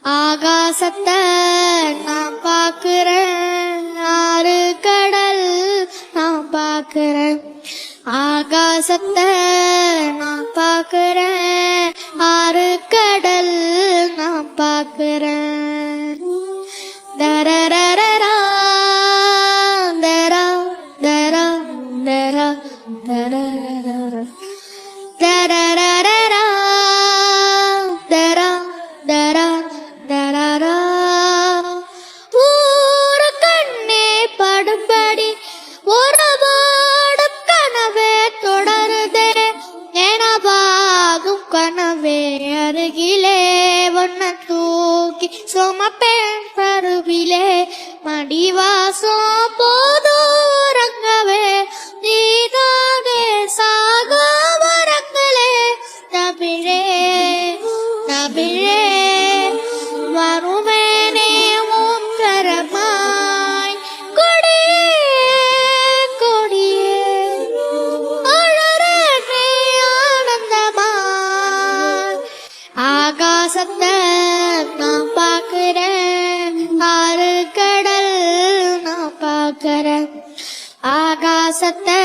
ஆகாசத்தை நான் பாக்குறேன், ஆறு கடல் நான் பாக்குறேன். ஆகாசத்தை நான் பாக்குறேன், ஆறு கடல் நான் பாக்குறேன். தரரரரா தரா தரா தரா தரரரரா தரரரரா தரா தரா தரரா. ஊரு கண்ணே படும்படி ஒருபாடு கனவே தொடருதே, எனவாகும் கனவே அருகிலே ஒன்ன தூக்கி சுமப்பேன் பருவிலே. மடிவாசம் போதோரங்கவே நீதானே சாக வரங்களே. தமிழே தமிழே வருமேனே மூக்கரமாய், கொடியே கொடியே அழறே ஆனந்தமாய். ஆகாசத்தை நான் பாக்குறேன், ஆறு கடல் நான் பாக்குறேன். ஆகாசத்தை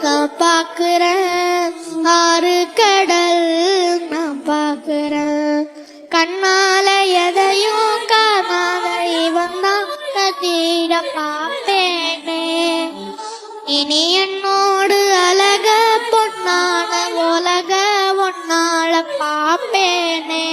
நான் பாக்குறேன், ஆறு கடல் நான் பாக்குறேன். கண்ணால எதையும் காணாத இவன் தான் கதீர பாப்பேனே. இனி என்னோடு அழக பொன்னான உலக ஒன்னால பாப்பேனே.